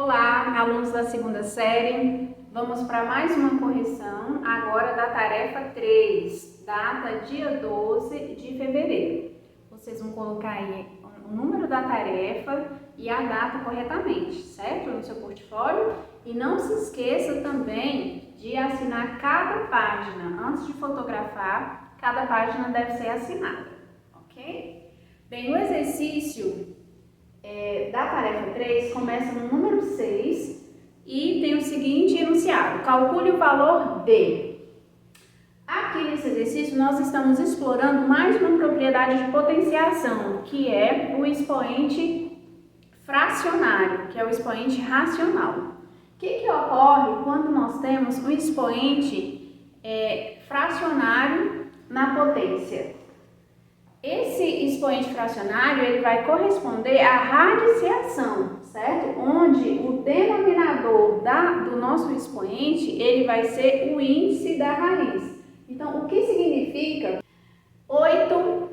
Olá, alunos da segunda série. Vamos para mais uma correção, agora da tarefa 3, data dia 12 de fevereiro. Vocês vão colocar aí o número da tarefa e a data corretamente, certo? No seu portfólio. E não se esqueça também de assinar cada página. Antes de fotografar, cada página deve ser assinada, ok? Bem, o exercício da tarefa 3 começa no número 6 e tem o seguinte enunciado: calcule o valor de. Aqui nesse exercício nós estamos explorando mais uma propriedade de potenciação, que é o expoente fracionário, que é o expoente racional. O que ocorre quando nós temos um expoente fracionário na potência? Esse expoente fracionário ele vai corresponder à radiciação, certo? Onde o denominador do nosso expoente ele vai ser o índice da raiz. Então, o que significa 8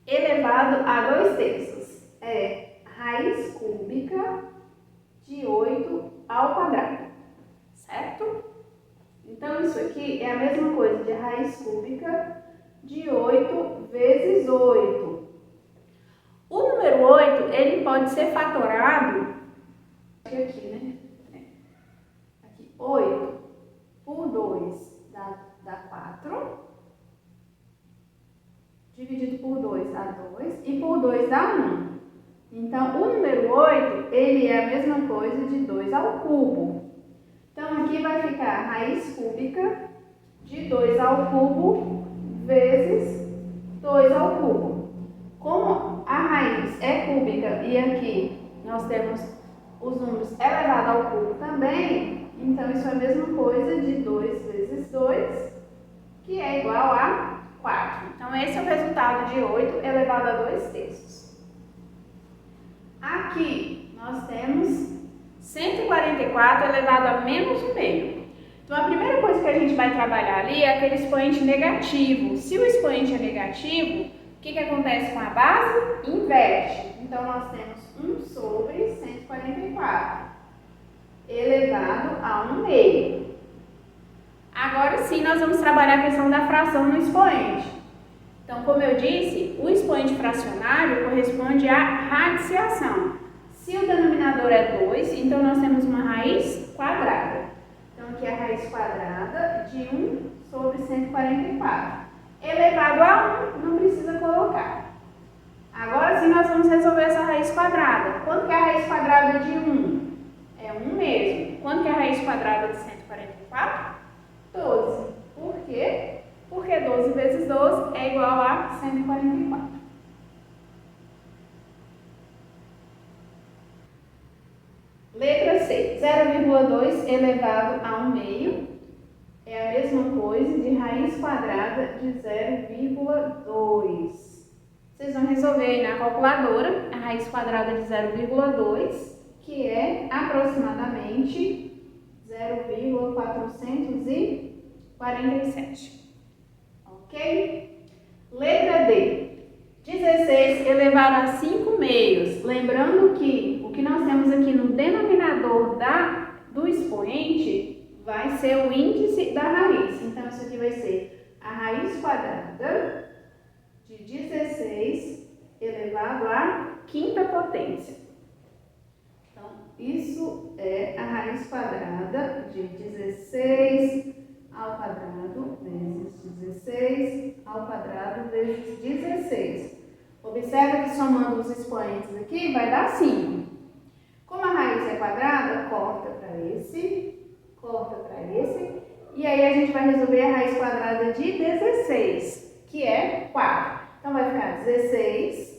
elevado a 2/3? É raiz cúbica de 8 ao quadrado, certo? Então, isso aqui é a mesma coisa de raiz cúbica de 8 vezes 8. O número 8, ele pode ser fatorado, aqui, né? Aqui, 8 por 2 dá 4, dividido por 2 dá 2, e por 2 dá 1. Então, o número 8, ele é a mesma coisa de 2 ao cubo. Então, aqui vai ficar raiz cúbica de 2 ao cubo vezes 2 ao cubo. Como a raiz é cúbica e aqui nós temos os números elevado ao cubo também, então isso é a mesma coisa de 2 vezes 2, que é igual a 4. Então esse é o resultado de 8 elevado a 2/3. Aqui nós temos 144 elevado a menos 1/2. Então, a primeira coisa que a gente vai trabalhar ali é aquele expoente negativo. Se o expoente é negativo, o que acontece com a base? Inverte. Então, nós temos 1 sobre 144 elevado a 1/2. Agora sim, nós vamos trabalhar a questão da fração no expoente. Então, como eu disse, o expoente fracionário corresponde à radiciação. Se o denominador é 2, então nós temos uma raiz quadrada. Então, aqui é a raiz quadrada de 1 sobre 144. Elevado a 1, não precisa colocar. Agora sim, nós vamos resolver essa raiz quadrada. Quanto que é a raiz quadrada de 1? É 1 mesmo. Quanto que é a raiz quadrada de 144? 12. Por quê? Porque 12 vezes 12 é igual a 144. Letra C, 0,2 elevado a 1/2 é a mesma coisa de raiz quadrada de 0,2. Vocês vão resolver aí na calculadora a raiz quadrada de 0,2, que é aproximadamente 0,447. Ok? Letra D, 16 elevado a 5/2. Lembrando que o que nós temos aqui no denominador do expoente vai ser o índice da raiz. Então, isso aqui vai ser a raiz quadrada de 16 elevado à quinta potência. Então, isso é a raiz quadrada de 16 ao quadrado vezes 16 ao quadrado vezes 16. Observa que somando os expoentes aqui vai dar 5. Como a raiz é quadrada, corta para esse, e aí a gente vai resolver a raiz quadrada de 16, que é 4. Então vai ficar 16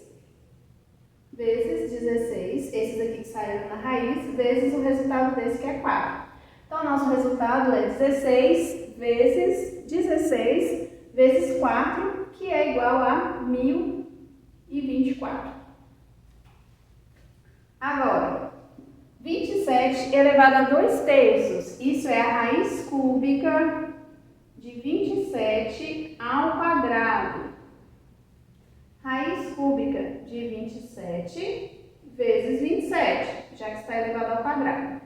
vezes 16, esses aqui que saíram na raiz, vezes o resultado desse que é 4. Então, o nosso resultado é 16 vezes 16 vezes 4, que é igual a 1024. Agora, 27 elevado a 2/3. Isso é a raiz cúbica de 27 ao quadrado. Raiz cúbica de 27 vezes 27. já que está elevado ao quadrado.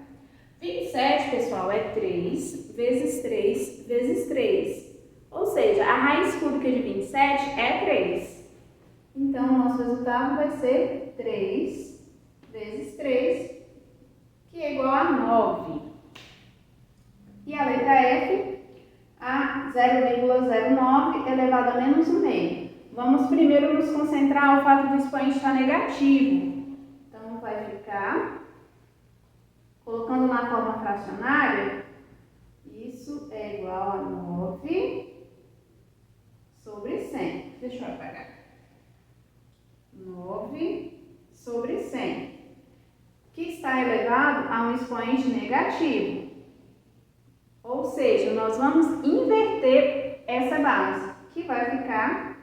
27, pessoal, é 3 vezes 3 vezes 3. Ou seja, a raiz cúbica de 27 é 3. Então, o nosso resultado vai ser 3 vezes 3, que é igual a 9. E a letra F, a 0,09 elevado a menos 1/2. Vamos primeiro nos concentrar ao fato do expoente estar negativo. Então, vai ficar, colocando na forma fracionária, isso é igual a 9 sobre 100. Deixa eu apagar. 9 sobre 100, que está elevado a um expoente negativo. Ou seja, nós vamos inverter essa base, que vai ficar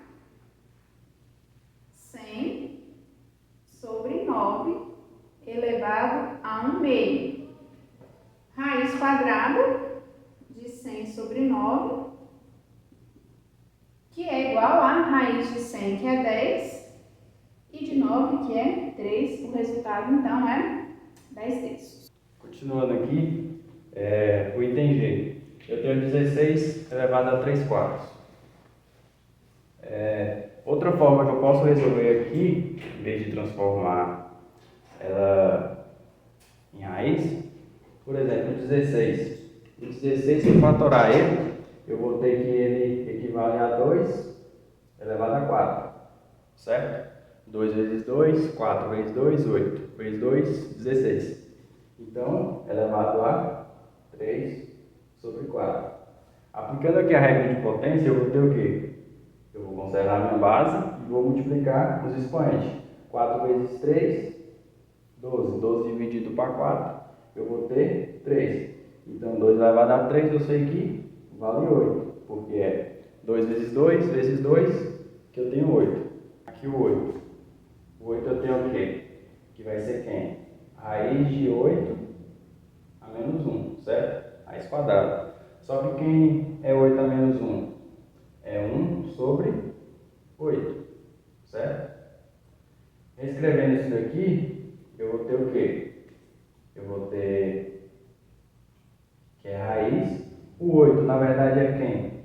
100 sobre 9 elevado a 1/2. Raiz quadrada de 100 sobre 9, que é igual a raiz de 100, que é 10, e de 9, que é 3. O resultado, então, é 10/3. Continuando aqui, o item G. Eu tenho 16 elevado a 3/4. Outra forma que eu posso resolver aqui, em vez de transformar ela em raiz, por exemplo, 16. O 16, se eu fatorar ele, eu vou ter que ele equivale a 2 elevado a 4, certo? 2 vezes 2, 4 vezes 2, 8. Vezes 2, 16. Então, elevado a 3 sobre 4. Aplicando aqui a regra de potência, eu vou ter o quê? Eu vou considerar a minha base e vou multiplicar os expoentes. 4 vezes 3, 12. 12 dividido para 4, eu vou ter 3. Então, 2 elevado a 3, eu sei que vale 8. Porque é 2 vezes 2 vezes 2, que eu tenho 8. Aqui o 8. O 8 eu tenho o quê? Que vai ser quem? Raiz de 8 a menos 1, certo? Raiz quadrada. Só que quem é 8 a menos 1? É 1 sobre 8, certo? Reescrevendo isso daqui, eu vou ter o quê? Eu vou ter que é raiz. O 8, na verdade, é quem?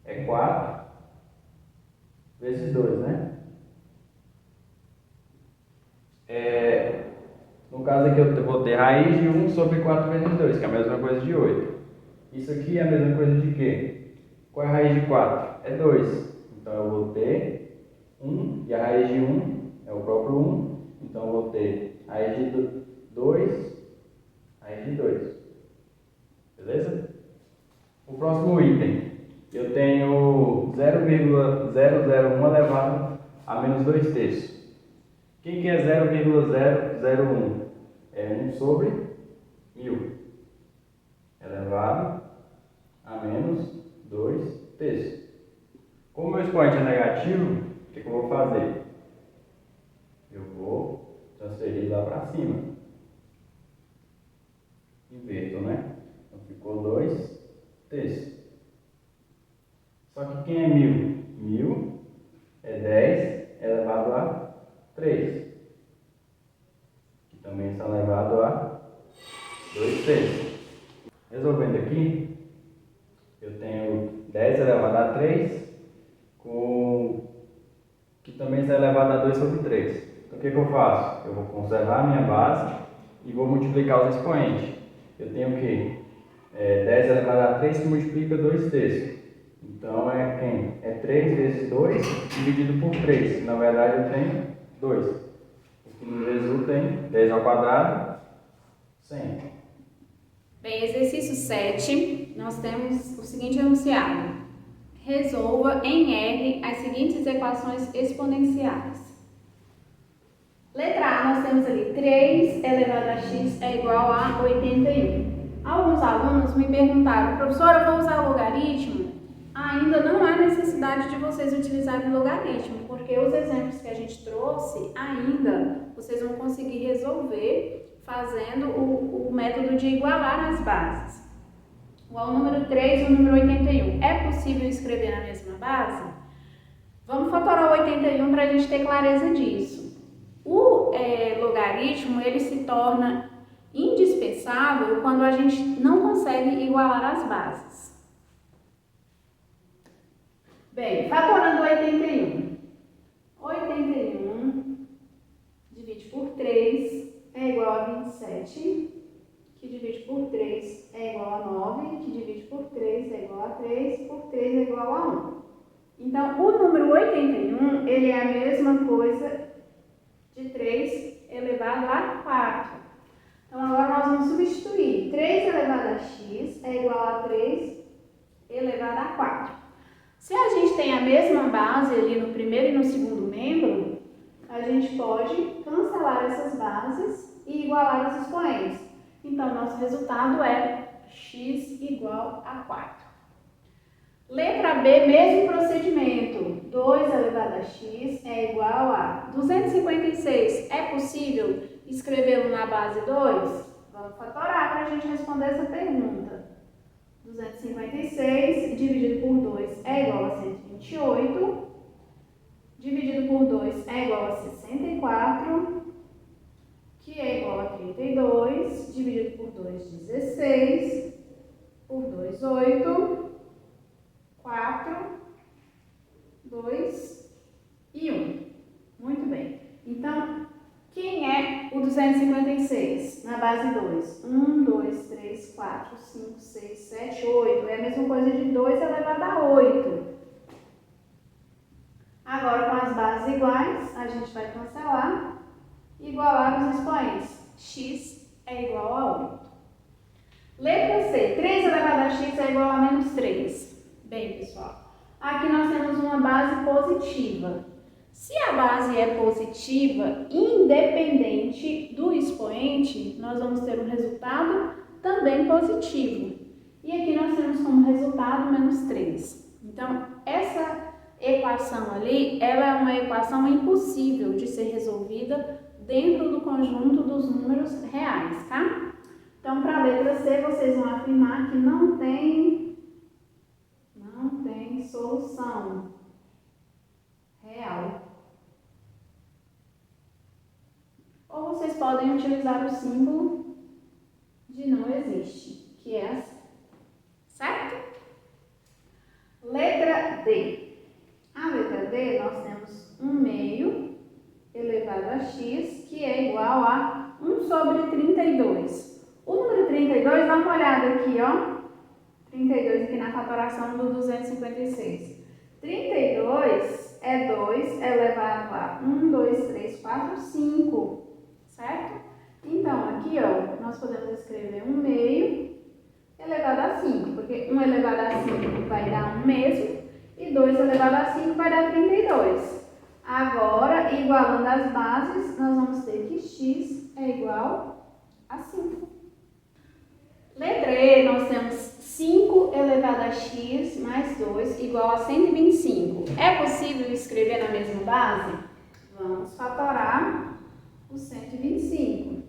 É 4 vezes 2, né? No caso aqui eu vou ter raiz de 1 sobre 4 vezes 2, que é a mesma coisa de 8. Isso aqui é a mesma coisa de quê? Qual é a raiz de 4? É 2. Então eu vou ter 1, e a raiz de 1 é o próprio 1. Então eu vou ter raiz de 2, raiz de 2. Beleza? O próximo item. Eu tenho 0,001 elevado a menos 2/3. Quem que é 0,001? É 1 sobre 1000 elevado a menos 2/3. Como meu expoente é negativo, o que eu vou fazer? Eu vou transferir lá para cima. Inverto, né? Então ficou 2/3. Só que quem é 1000? 1000 é 10 elevado a 3. Que também está elevado a 2/3. Resolvendo aqui, eu tenho 10 elevado a 3, que também está elevado a 2 sobre 3. Então o que eu faço? Eu vou conservar a minha base e vou multiplicar os expoentes. Eu tenho o quê? 10 elevado a 3 que multiplica 2/3. Então é quem? É 3 vezes 2 dividido por 3. Na verdade eu tenho 2. O que nos resulta em 10 ao quadrado, 100. Bem, exercício 7, nós temos o seguinte enunciado. Resolva em R as seguintes equações exponenciais. Letra A, nós temos ali 3 elevado a x é igual a 81. Alguns alunos me perguntaram, professora, eu vou usar logaritmo? Ainda não há necessidade de vocês utilizarem logaritmo, porque os exemplos que a gente trouxe, ainda vocês vão conseguir resolver fazendo o método de igualar as bases. O número 3 e o número 81. É possível escrever na mesma base? Vamos fatorar o 81 para a gente ter clareza disso. O logaritmo ele se torna indispensável quando a gente não consegue igualar as bases. Bem, fatorando 81. 81 divide por 3 é igual a 27, que divide por 3 é igual a 9, que divide por 3 é igual a 3, por 3 é igual a 1. Então, o número 81, ele é a mesma coisa de 3 elevado a 4. Então, agora nós vamos substituir. 3 elevado a x é igual a 3 elevado a 4. Se a gente tem a mesma base ali no primeiro e no segundo membro, a gente pode cancelar essas bases e igualar os expoentes. Então, nosso resultado é x igual a 4. Letra B, mesmo procedimento. 2 elevado a x é igual a 256. É possível escrevê-lo na base 2? Vamos fatorar para a gente responder essa pergunta. 256 dividido por 2 é igual a 128. Dividido por 2 é igual a 64. Que é igual a 32. Dividido por 2, 16. Por 2, 8. 4, 2 e 1. Muito bem. Então, quem é o 256 na base 2? 1, 2, 3, 4, 5, 6, 7, 8. É a mesma coisa de 2 elevado a 8. Agora, com as bases iguais, a gente vai cancelar e igualar os expoentes. X é igual a 8. Letra C. 3 elevado a x é igual a menos 3. Bem, pessoal, aqui nós temos uma base positiva. Se a base é positiva, independente do expoente, nós vamos ter um resultado também positivo. E aqui nós temos como resultado menos 3. Então, essa equação ali, ela é uma equação impossível de ser resolvida dentro do conjunto dos números reais, tá? Então, para a letra C, vocês vão afirmar que não tem solução real. Ou vocês podem utilizar o símbolo de não existe, que é assim. Certo? Letra D. A letra D, nós temos 1 meio elevado a x, que é igual a 1 sobre 32. O número 32, dá uma olhada aqui, ó. 32 aqui na fatoração do 256. 32 é 2 elevado a 1, 2, 3, 4, 5, certo? Então, aqui, ó, nós podemos escrever 1 meio elevado a 5, porque 1 elevado a 5 vai dar 1 mesmo, e 2 elevado a 5 vai dar 32. Agora, igualando as bases, nós vamos ter que x é igual a 5. Letra E, nós temos 5 elevado a x mais 2 igual a 125. É possível escrever na mesma base? Vamos fatorar o 125.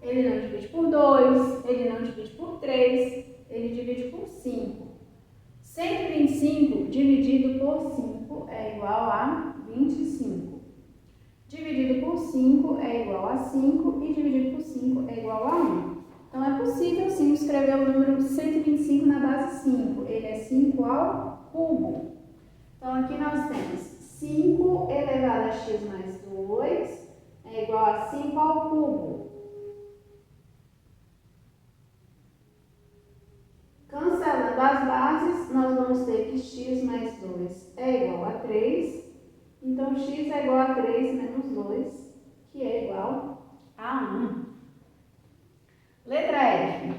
Ele não divide por 2, ele não divide por 3, ele divide por 5. 125 dividido por 5 é igual a 25. Dividido por 5 é igual a 5 e dividido por 5 é igual a 1. Então, é possível, sim, escrever o número 125 na base 5. Ele é 5 ao cubo. Então, aqui nós temos 5 elevado a x mais 2 é igual a 5 ao cubo. Cancelando as bases, nós vamos ter que x mais 2 é igual a 3. Então, x é igual a 3 menos 2, que é igual a 1. Letra F.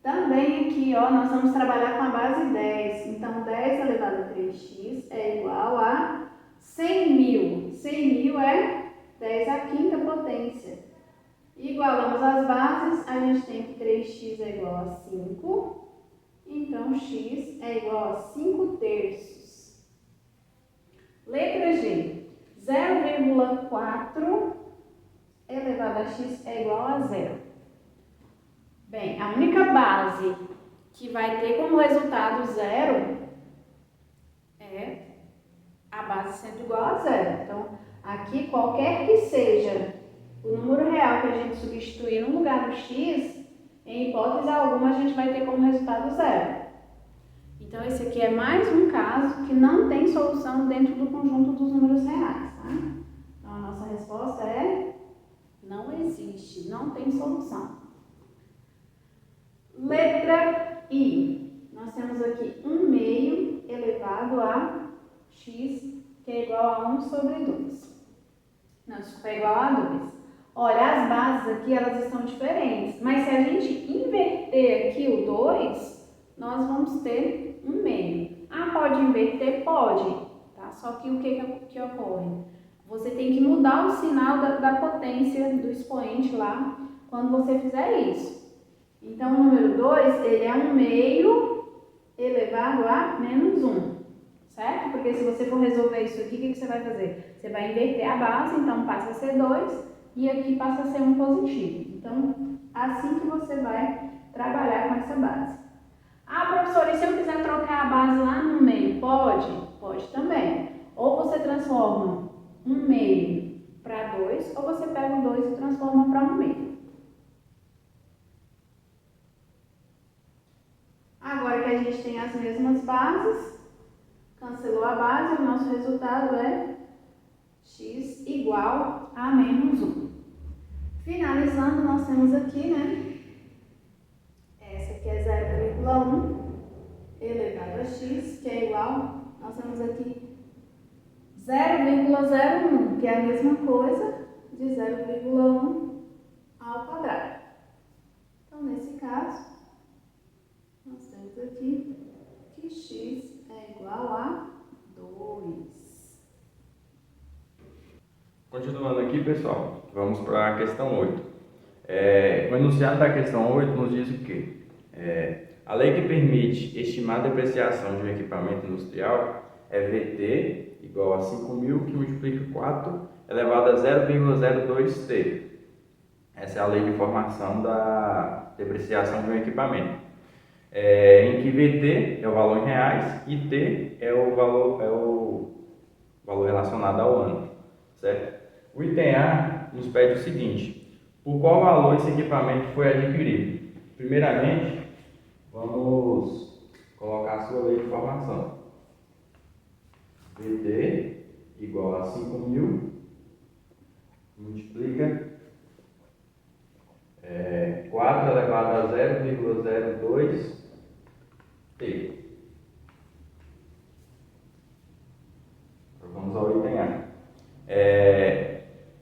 Também aqui, ó, nós vamos trabalhar com a base 10. Então, 10 elevado a 3x é igual a 100.000. 100.000 é 10 à quinta potência. Igualamos as bases, a gente tem que 3x é igual a 5. Então, x é igual a 5 terços. Letra G. 0,4 elevado a x é igual a 0. Bem, a única base que vai ter como resultado 0 é a base sempre igual a 0. Então, aqui, qualquer que seja o número real que a gente substituir no lugar do x, em hipótese alguma, a gente vai ter como resultado zero. Então, esse aqui é mais um caso que não tem solução dentro do conjunto dos números reais, tá? Então, a nossa resposta é: não existe, não tem solução. Letra I. Nós temos aqui 1/2 elevado a x, que é igual a 1 sobre 2. Não, desculpa, é igual a 2. Olha, as bases aqui, elas estão diferentes, mas se a gente inverter aqui o 2, nós vamos ter 1/2. Ah, pode inverter? Pode, tá? Só que o que ocorre? Você tem que mudar o sinal da potência do expoente lá quando você fizer isso. Então, o número 2, ele é 1/2 elevado a menos 1, certo? Porque se você for resolver isso aqui, o que você vai fazer? Você vai inverter a base, então passa a ser 2 e aqui passa a ser 1 positivo. Então, assim que você vai trabalhar com essa base. Ah, professora, e se eu quiser trocar a base lá no meio? Pode? Pode também. Ou você transforma 1/2 para 2, ou você pega o 2 e transforma para 1/2. Agora que a gente tem as mesmas bases, cancelou a base, o nosso resultado é x igual a menos 1. Finalizando, nós temos aqui, né? Essa aqui é 0,1 elevado a x, que é igual, nós temos aqui 0,01, que é a mesma coisa de 0,1 ao quadrado. Então, nesse caso, nós temos aqui que x é igual a 2. Continuando aqui, pessoal, vamos para a questão 8. O enunciado da questão 8 nos diz o quê? A lei que permite estimar a depreciação de um equipamento industrial é VT igual a 5.000, que multiplica 4 elevado a 0,02T. Essa é a lei de formação da depreciação de um equipamento. Em que VT é o valor em reais e T é o valor relacionado ao ano, certo? O item A nos pede o seguinte: por qual valor esse equipamento foi adquirido? Primeiramente, vamos colocar a sua lei de formação. VT igual a 5.000 multiplica 4 elevado a 0,02T. Vamos ao item A.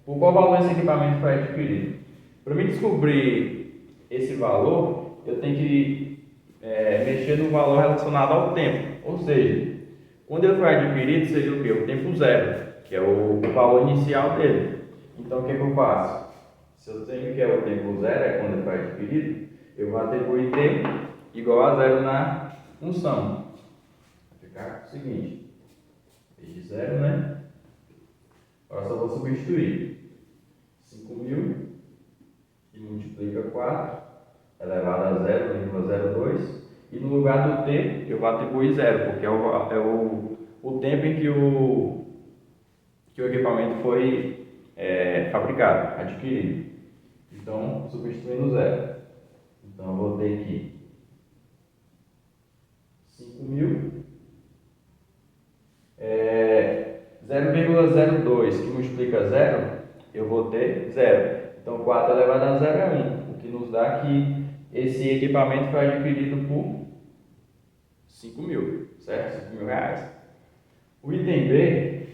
Por qual valor esse equipamento foi adquirido? Para mim descobrir esse valor, eu tenho que mexer no valor relacionado ao tempo. Ou seja, quando ele foi adquirido, seria o quê? O tempo zero, que é o valor inicial dele. Então, o que eu faço? Se eu tenho que é o tempo zero, é quando ele foi adquirido, eu vou atribuir tempo igual a zero na função. Vai ficar o seguinte: vez de zero, né? Agora só vou substituir 5.000 e multiplica 4 elevado a 0,02 e no lugar do t eu vou atribuir zero, porque é o tempo em que o equipamento foi fabricado, adquirido. Então, substituindo zero. Então, eu vou ter aqui 5.000 0,02 que multiplica zero, eu vou ter zero. Então, 4 elevado a zero é 1, o que nos dá que esse equipamento foi adquirido por 5.000, certo? 5.000 reais. O item B,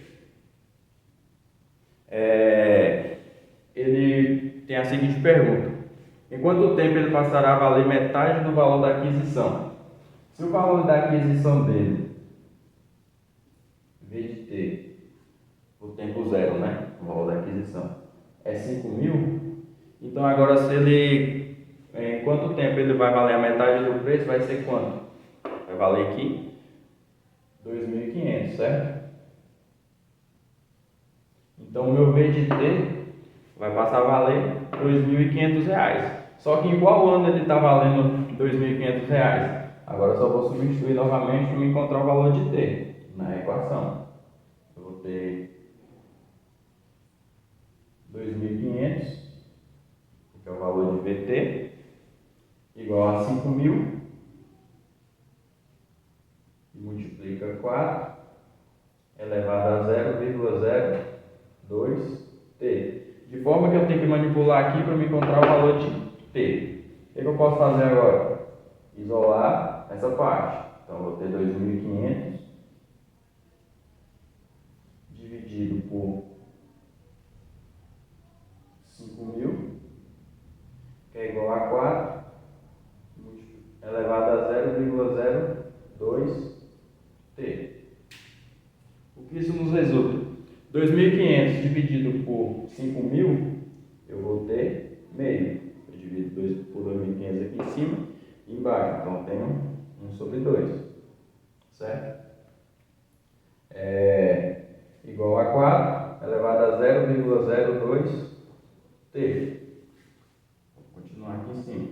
ele tem a seguinte pergunta: em quanto tempo ele passará a valer metade do valor da aquisição? Se o valor da aquisição dele, em vez de ter o tempo zero, né, o valor da aquisição, é 5.000, então agora se ele, em quanto tempo ele vai valer a metade do preço, vai ser quanto? Vai valer aqui 2.500, certo? Então o meu V de T vai passar a valer R$2.500. Só que em qual ano ele está valendo R$2.500? Agora eu só vou substituir novamente para me encontrar o valor de T na equação. Eu vou ter 2.500, que é o valor de VT, igual a 5.000, e multiplica 4, elevado a 0,02t. De forma que eu tenho que manipular aqui para me encontrar o valor de t. O que eu posso fazer agora? Isolar essa parte. Então, eu vou ter 2.500 dividido por 5.000, que é igual a 4, elevado a 0,02t. O que isso nos resulta? 2.500 dividido por 5.000, eu vou ter meio. Eu divido 2 por 2.500 aqui em cima e embaixo. Então, eu tenho 1 sobre 2. Certo? Igual a 4 elevado a 0,02t. Vou continuar aqui em cima.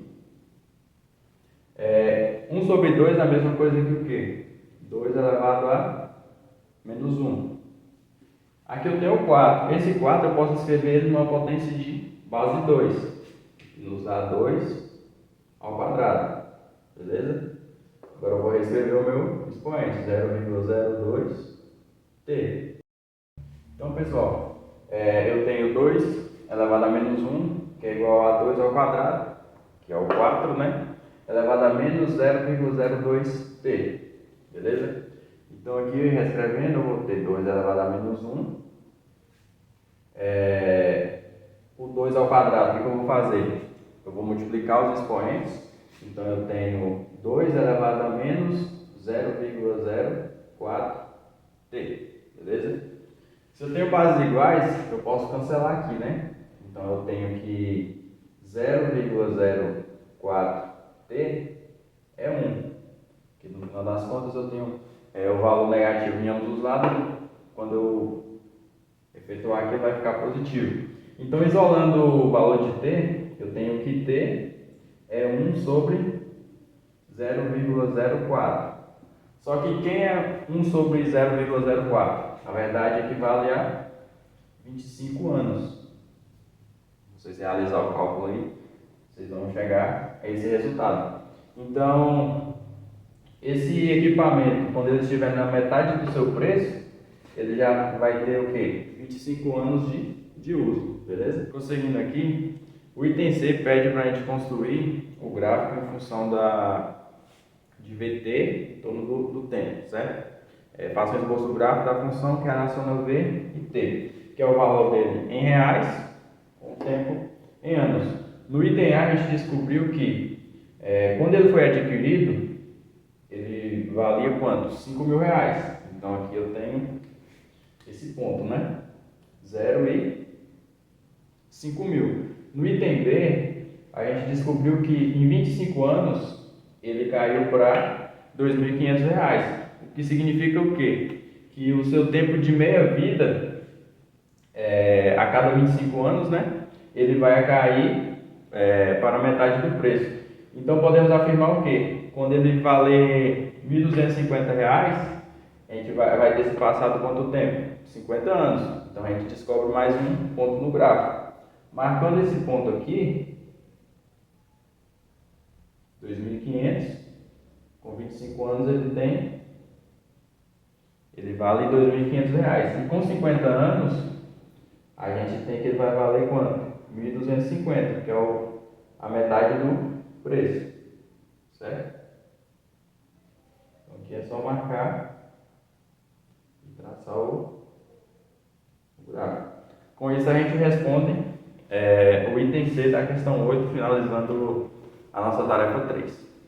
1 sobre 2 é a mesma coisa que o quê? 2 elevado a menos 1. Aqui eu tenho 4. Esse 4 eu posso escrever ele numa potência de base 2. E usar 2 ao quadrado. Beleza? Agora eu vou reescrever o meu expoente. 0,02t. Então, pessoal, eu tenho 2 elevado a menos 1, que é igual a 2 ao quadrado, que é o 4, né? Elevado a menos 0,02t. Beleza? Então, aqui, reescrevendo, eu vou ter 2 elevado a menos 1. O 2 ao quadrado, o que eu vou fazer? Eu vou multiplicar os expoentes. Então, eu tenho 2 elevado a menos 0,04t. Beleza? Se eu tenho bases iguais, eu posso cancelar aqui, né? Então, eu tenho que 0,04t é 1. Que no final das contas eu tenho o valor negativo em ambos os lados. Quando eu efetuar aqui, vai ficar positivo. Então, isolando o valor de t, eu tenho que t é 1 sobre 0,04. Só que quem é 1 sobre 0,04? Na verdade, equivale a 25 anos. Se vocês realizar o cálculo aí, vocês vão chegar a esse resultado. Então, esse equipamento, quando ele estiver na metade do seu preço, ele já vai ter o quê? 25 anos de uso, beleza? Prosseguindo aqui, o item C pede para a gente construir o gráfico em função de VT em torno do tempo, certo? Faça o esboço do gráfico da função que é relaciona V e T, que é o valor dele em reais com o tempo em anos. No item A, a gente descobriu que quando ele foi adquirido, ele valia quanto? 5.000 reais. Então aqui eu tenho esse ponto, né? 0 e 5.000. No item B, a gente descobriu que em 25 anos ele caiu para R$ 2.500. O que significa o quê? Que o seu tempo de meia-vida, a cada 25 anos, né? Ele vai cair para metade do preço. Então podemos afirmar o quê? Quando ele valer R$ 1.250, a gente vai ter se passado quanto tempo? 50 anos. Então a gente descobre mais um ponto no gráfico. Marcando esse ponto aqui, 2.500, com 25 anos ele vale R$ 2.500. E com 50 anos, a gente tem que ele vai valer quanto? 1.250, que é a metade do preço. Certo? Então aqui é só marcar e traçar o gráfico. Com isso a gente responde o item C da questão 8, finalizando a nossa tarefa 3.